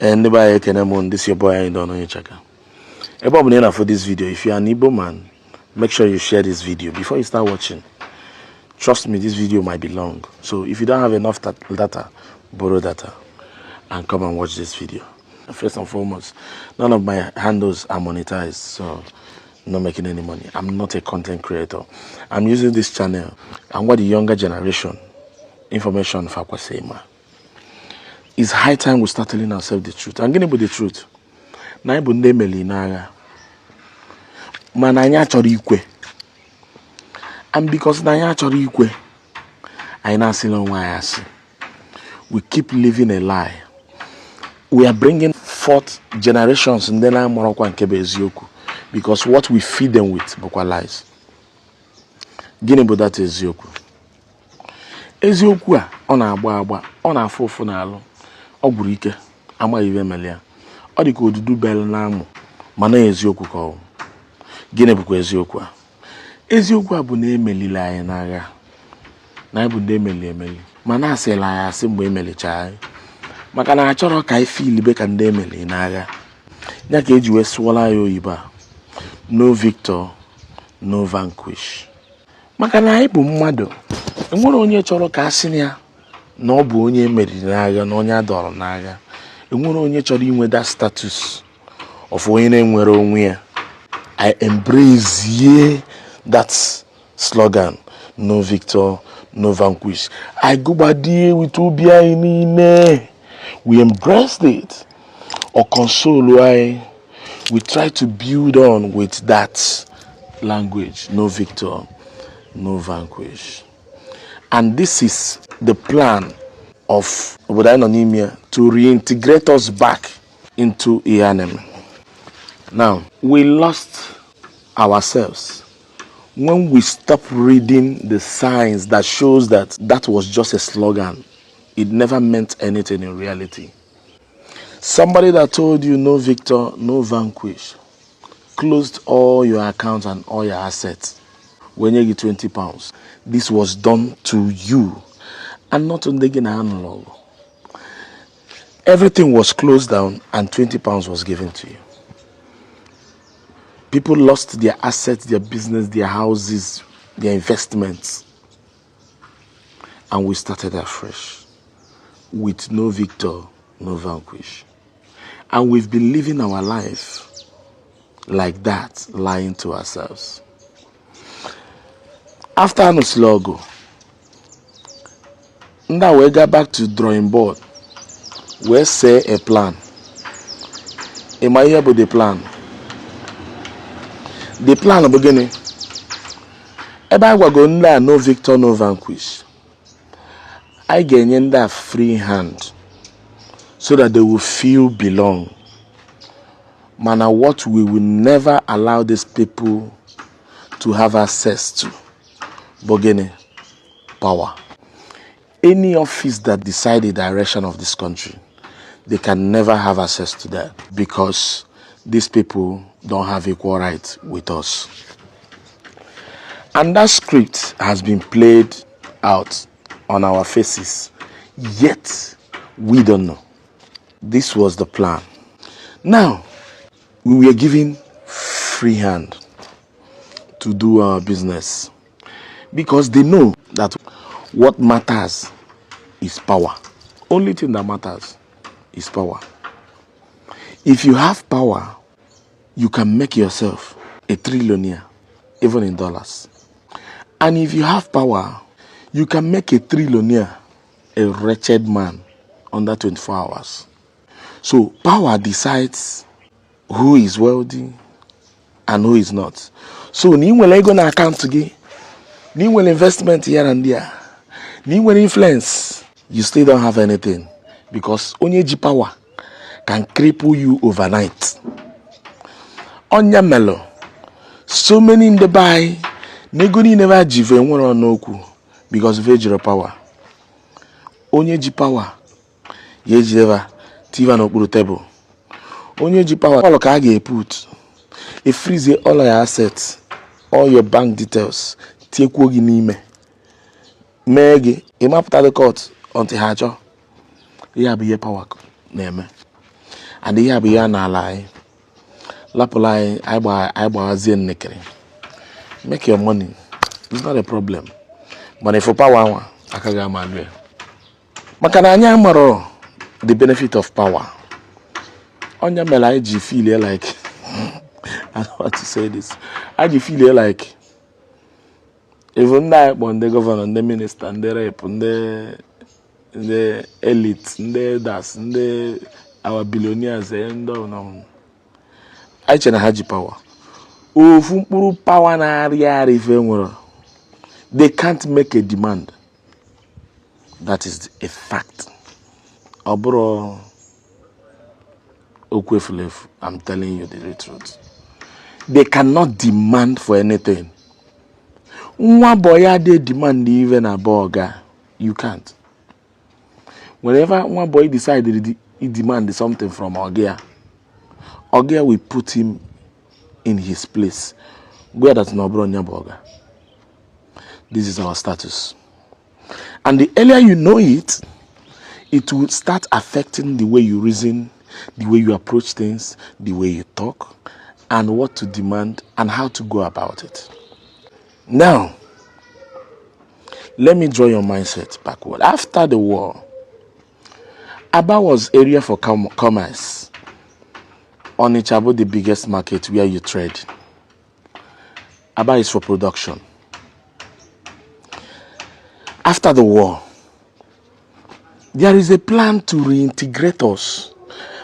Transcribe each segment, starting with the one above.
And this is your boy Anyi Dons. For this video, if you're an Igbo man, make sure you share this video before you start watching. Trust me, this video might be long. So if you don't have enough data, borrow data and come and watch this video. First and foremost, none of my handles are monetized, so I'm not making any money. I'm not a content creator. I'm using this channel and what the younger generation information for Kwasema. It's high time we start telling ourselves the truth. I'm going to be the truth. Na ibu nde meli naga. Mana anya chori ikwe. And because na anya chori ikwe, I na silo why we keep living a lie. We are bringing forth generations and then I'm Morocco kebe ezioku because what we feed them with bokwa lies. Gini bo that ezioku. Ezioku a ona agba ona afofo na alu. Ogwuru ike ama iwe melia. Ọ dị ka odudu bel na amụ mana eziokwu ka ọ. Gịnị bụkwa eziokwu a? Eziokwu a bụ na emelila anyị n'agha. Na anyị bụ ndị emeli. Mana asịla anyị asị mgbe emelicha anyị. Maka na achọrọ ka anyị feel be ka ndị emeli n'agha. Ya ka eji wee sụọla anyị oyibo a. No victor, no vanquish. Maka na anyị bụ mmadụ. Enwere onye chọrọ ka asị ya na ọ bụ onye emeriri n'agha na onye adọrọ n'agha. Enwere onye chọrọ inwe that status of onye na-enwere onwe ya. I embrace that slogan, no victor, no vanquish. I go badie with ubia inine. We embraced it. Or console why we try to build on with that language, no victor, no vanquish. And this is the plan of Anonymia to reintegrate us back into Iyanem. Now, we lost ourselves when we stopped reading the signs that shows that that was just a slogan. It never meant anything in reality. Somebody that told you no victor, no vanquish, closed all your accounts and all your assets when you get 20 pounds. This was done to you and not on the analog. Everything was closed down and 20 pounds was given to you. People lost their assets, their business, their houses, their investments. And we started afresh with no victor, no vanquish. And we've been living our life like that, lying to ourselves. After Anus logo, now we go back to drawing board. We say a plan. Am I here about the plan? The plan of beginning. Eba we go no victor, no vanquish. I get that free hand so that they will feel belong. Mana what we will never allow these people to have access to. Bogene, power. Any office that decide the direction of this country, they can never have access to that because these people don't have equal rights with us. And that script has been played out on our faces, yet we don't know. This was the plan. Now, we were given free hand to do our business because they know that what matters is power. Only thing that matters is power. If you have power, you can make yourself a trillionaire, even in dollars. And if you have power, you can make a trillionaire a wretched man under 24 hours. So power decides who is wealthy and who is not. So ni nwele ego na account gị, ni nwele investment here and there, ni nwele influence, you still don't have anything because onye ji power can cripple you overnight. Onya melo, so many in the buy, negoni never jive nwere n'okwu because of ejiro power. Onye ji power, ye jideva tiva n'okpuru table. Onye ji power, all ka ga put. It freeze all your assets, all your bank details, tiekwo gi n'ime. Megi, imapụta the court until ha chọ. Ya bụ ihe power na-eme. and ihe abụ ya n'ala anyị lapụla anyị gbahazie nnekere. Make your money, it's not a problem. But if for power akaghị amalụ ya maka na anyị amaro the benefit of power. Onya mere anyị ji feel like I don't want to say this. I just feel like even now, when the governor, the minister, the rep, the elite, the das, our billionaires, I chena haji power. Ufumpuru power na area even they can't make a demand. That is a fact. Obro Okwefulef, I'm telling you the truth. They cannot demand for anything. One boy they demand even a burger. You can't. Whenever one boy decided he demanded something from Ogia will put him in his place. Where that's no bronya burger. This is our status. And the earlier you know it, it will start affecting the way you reason, the way you approach things, the way you talk, and what to demand and how to go about it. Now, let me draw your mindset backward. After the war, Aba was area for commerce. Onitsha, the biggest market where you trade. Aba is for production. After the war, there is a plan to reintegrate us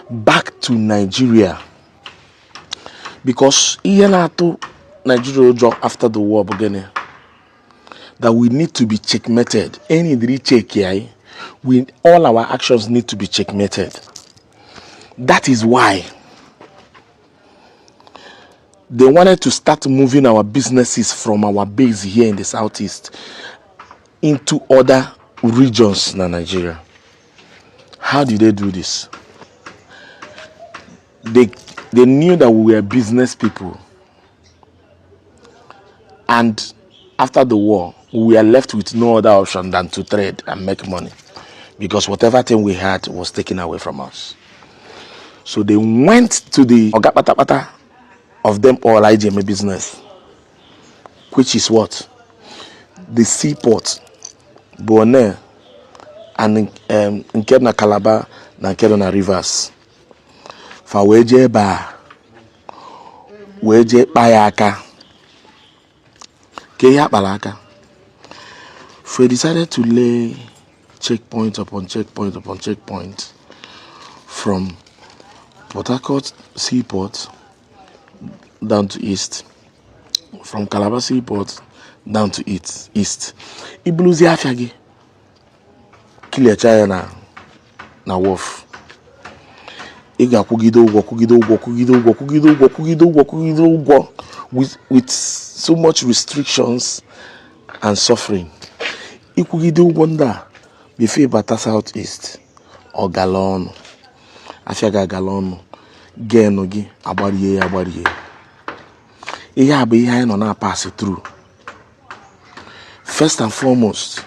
back to Nigeria. Because Nigeria after the war began, that we need to be checkmated. Any check here, all our actions need to be checkmated. That is why they wanted to start moving our businesses from our base here in the southeast into other regions in Nigeria. How did they do this? They knew that we were business people. And after the war, we were left with no other option than to trade and make money. Because whatever thing we had was taken away from us. So they went to the Ogapatapata of them all IGMA business. Which is what? The seaport, Bonaire, and Nkebna Calabar, and Nkebna Rivers. For weje ba weje bayaka ke ya balaka. We decided to lay checkpoint upon checkpoint upon checkpoint from Port Harcourt seaport down to east, from Calabar seaport down to east. Ibluzi afiagi kilia chaya na wharf. With so much restrictions and suffering. Ikugido wonder before bata southeast or galon. Afiaga galon genogi abariye. Iya be ihe no na pass through. First and foremost,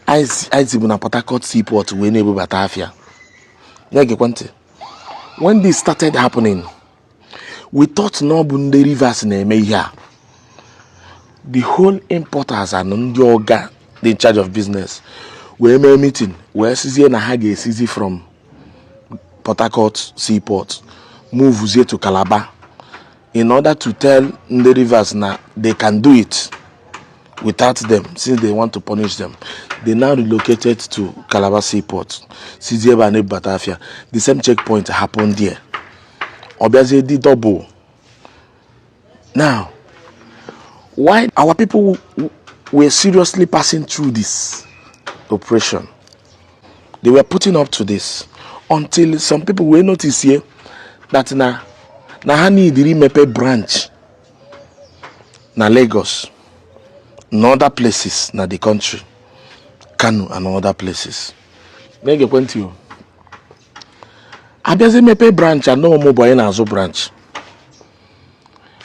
I zibu na Port Harcourt seaport we nebu bata afia. Yage kwante. When this started happening, we thought no Bunde rivers na-eme here. The whole importers and Ndi Oga, the in charge of business, we made a meeting where Sizi na Hage Sizi from Port Harcourt seaport move here to Calabar in order to tell Ndi rivers now they can do it without them, since they want to punish them. They now relocated to Calabar seaport. Sizieba and Batafia. The same checkpoint happened there. Obiaze did double. Now, why our people were seriously passing through this operation? They were putting up to this until some people will notice here that na hani diri mepe branch na Lagos, in other places na the country, Kanu and other places. Make a point to you. Abiaze mepe branch and no more boy na azo branch.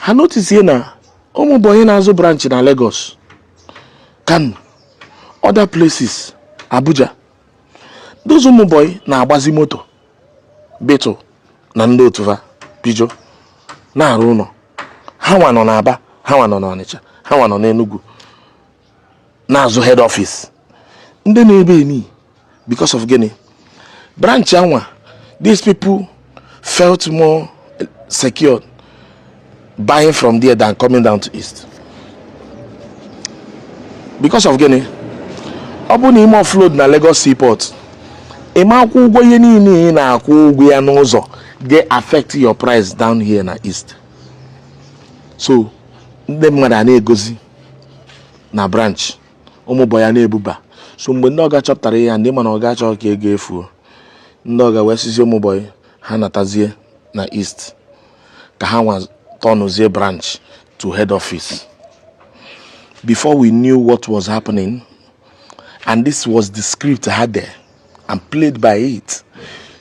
I notice here na omo boy na azo branch na Lagos, Kanu, other places, Abuja. Those omo boy na agbazi moto, beto na ndị otu ha pijo na-arụ ụlọ. Ha nwa nọ n'Aba, ha nwa nọ n'Ọnịcha, ha nwa nọ n'Enugu na-azụ head office. Ndị na-ebe eni because of gịnị? Branch anwa, these people felt more secure buying from there than coming down to east. Because of gịnị? Ọ bụ na ime offload na Lagos seaport, ime akwụ ụgwọ ihe niile na-akwụ ụgwọ ya n'ụzọ ga affect your price down here na east. So ndị mmadụ a na-egozi na branch ụmụ boy ya na-ebuba. So mgbe ndị ọga chọpụtara ya, ndị mana ọga chọọ ka ego efuo, ndị ọga wee sizie ụmụ boy ha natazie na east ka ha nwa tọnụzie branch to head office. Before we knew what was happening, and this was the script I had there and played by it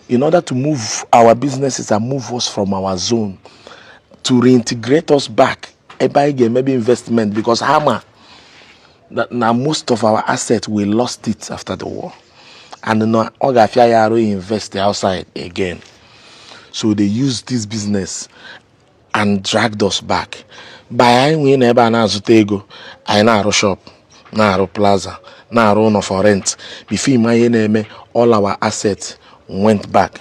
in order to move our businesses and move us from our zone to reintegrate us back maybe investment, because hammer that now most of our assets we lost it after the war, and now invest outside again. So they used this business and dragged us back. By we never na-azụta ego, I na-arụ shop, na-arụ plaza, na-arụ ụlọ for rent. Before my name, all our assets went back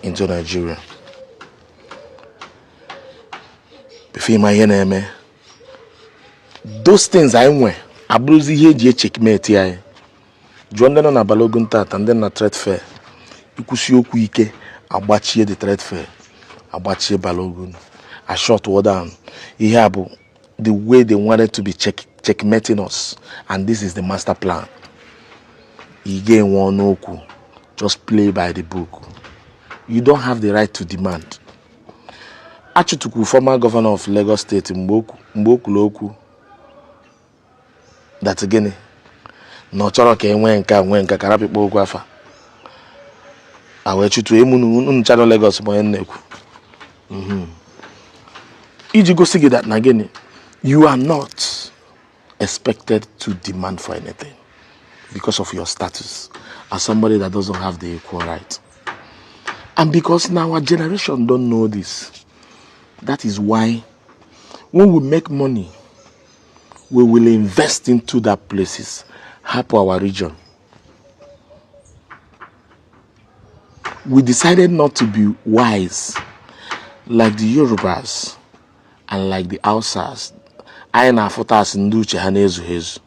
into Nigeria. Before my name, those things I went, I bruise here checkmate I. John then on a balogun tat and then a trade fair. You could see ike, I watch the trade fair. I watch balogun. I shot war down. The way they wanted to be checkmating us, and this is the master plan. Again, one oku, just play by the book. You don't have the right to demand. Achutuku, former governor of Lagos State, Mboku Loku, that's again. No choro ke nwenka karapi boku afa. Awe chutu emu channel Lagos mo enneku. Ijigo sige that nageni, you are not expected to demand for anything because of your status as somebody that doesn't have the equal right. And because now our generation don't know this, that is why when we make money, we will invest into that places, help our region. We decided not to be wise like the Yorubas and like the Hausas. I na fotas nduche hanezu hezu.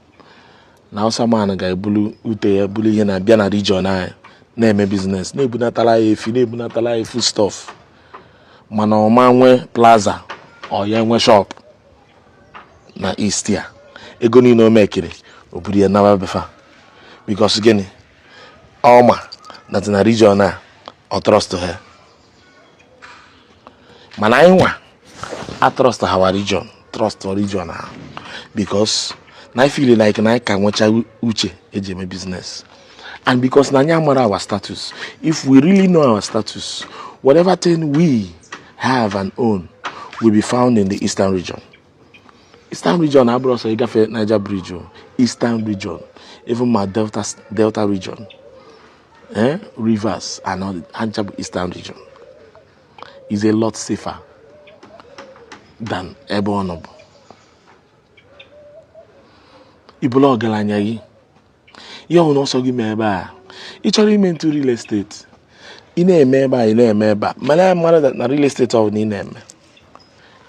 Na Hausa man ga ebulu ute ebulu ihe na bia na region anyị na-eme business. Na ebunatala efi, na ebunatala food stuff. Mana ọma nwe plaza or ya nwe shop na east ya. Ego ni no mekiri oburu ya nawa befa. Because gini ọma that na region na or trust to her. Mana anyị nwa I trust our region, trust our region now, because I feel like I can watch uche ejeme business, and because na nyamara our status. If we really know our status, whatever thing we have and own will be found in the eastern region. Eastern region, Abroso Igafe Niger Bridge, eastern region, even my Delta region, rivers and all the Anchabu eastern region is a lot safer than ebe ọnọbụ. Ibulu ọgaranya gị ihe ọbụla ọsọ gị mee ebe a ị chọrọ ime into real estate ị na-eme ebe a ị na-eme ebe a mana mara na real estate ọ na ị na-eme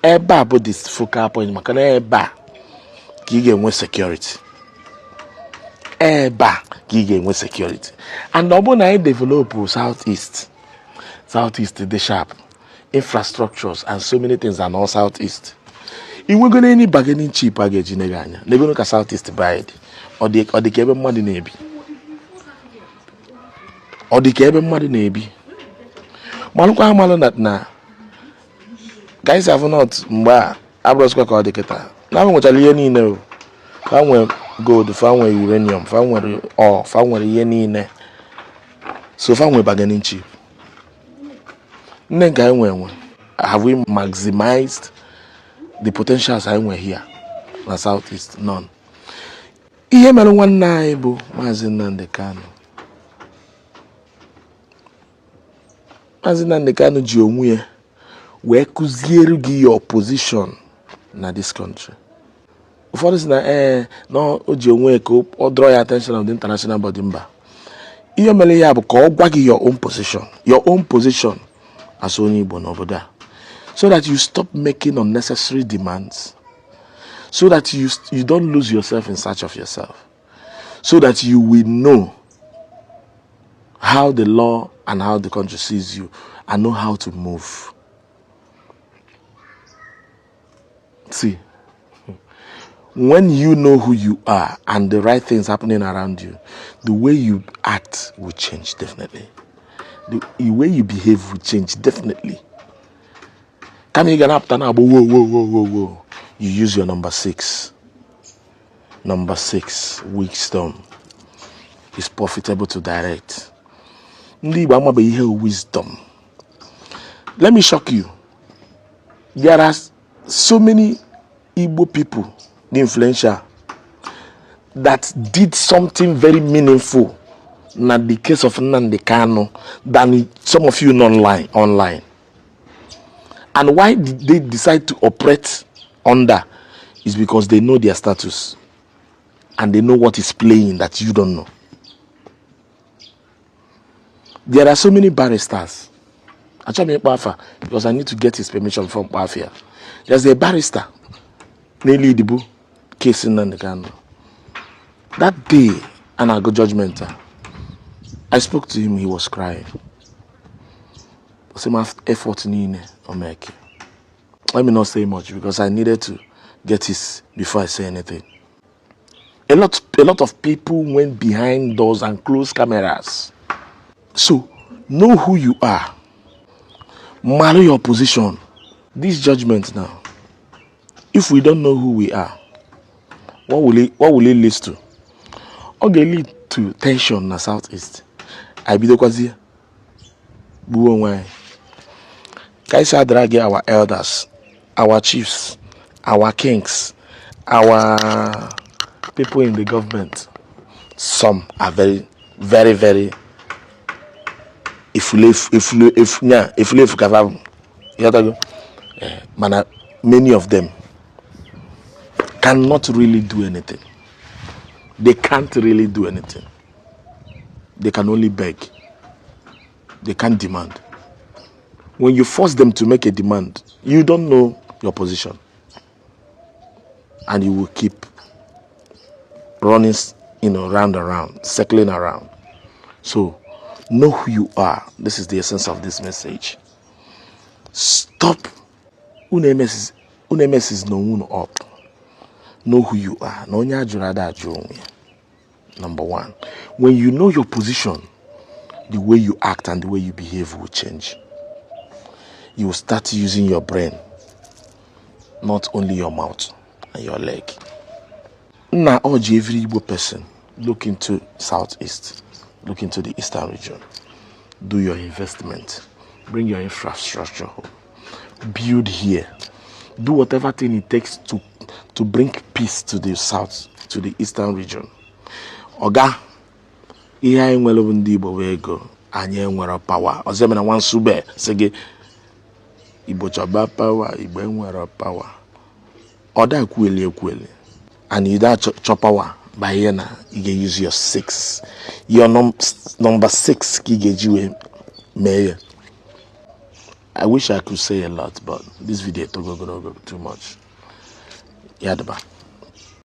ebe a bụ this focal point maka na ebe a ka ị ga-enwe security, ebe a ka ị ga-enwe security. And ọ bụ na anyị develop southeast dị sharp, infrastructures and so many things are all southeast. If we're going to any bargaining chip package in Ghana, they go to southeast buy it, or the cable money nebi, or the cable money nebi. Maluka malon that na guys have not mba abroska called the keta. Now what I know, found gold, found uranium, found or found yeni. So found bargaining chip. Have we maximized the potentials I were here in the southeast? None. Ihe mere nwanne anyị bụ Mazi Nnamdi Kanu. Mazi Nnamdi Kanu ji onwe ya wee kuziere gị your position na this country. Ụfọdụ sị na no o ji onwe ya ka ọ draw your attention of the international body mba. Ihe mere ya bụ ka ọ gwa gị your own position as onye Igbo n'obodo a, so that you stop making unnecessary demands, so that you don't lose yourself in search of yourself, so that you will know how the law and how the country sees you and know how to move. See, when you know who you are and the right things happening around you, the way you act will change definitely. The way you behave will change definitely. Can you get up now? Whoa. You use your number 6. Number 6, wisdom, is profitable to direct. Ndi Igbo ama be ihe wisdom. Let me shock you. There are so many Igbo people, the influential, that did something very meaningful in the case of Nnamdi Kanu than some of you online. And why did they decide to operate under is because they know their status and they know what is playing that you don't know. There are so many barristers. Actually, because I need to get his permission from Bafia. There's a barrister, Ndi Igbo, case in Nnamdi Kanu. That day, and I got judgment. I spoke to him, he was crying. Effort let me not say much because I needed to get his before I say anything. A lot of people went behind doors and closed cameras. So know who you are. Marry your position. This judgment now. If we don't know who we are, what will it lead to? Okay, lead to tension in the southeast. I be the kwazi. Buonwai. Kaisa drag our elders, our chiefs, our kings, our people in the government. Some are very many of them cannot really do anything. They can't really do anything. They can only beg. They can't demand. When you force them to make a demand, you don't know your position. And you will keep running, round and round, circling around. So, know who you are. This is the essence of this message. Stop. Unemes is no up. Know who you are. Number 1. When you know your position, the way you act and the way you behave will change. You will start using your brain, not only your mouth and your leg. Now, urge every Igbo person, look into Southeast, look into the Eastern region. Do your investment. Bring your infrastructure home. Build here. Do whatever thing it takes to bring peace to the South, to the Eastern region. Oga, ihe anyị nwere bụ Ndi Igbo wee go, anyị nwere power. Ozemena wan sube sege Igbo chọba power, Igbo nwere power. Oda kweli. And you da chop power by here na you can use your 6. Your number 6 ki geji mayor. I wish I could say a lot, but this video to go too much. Yadaba.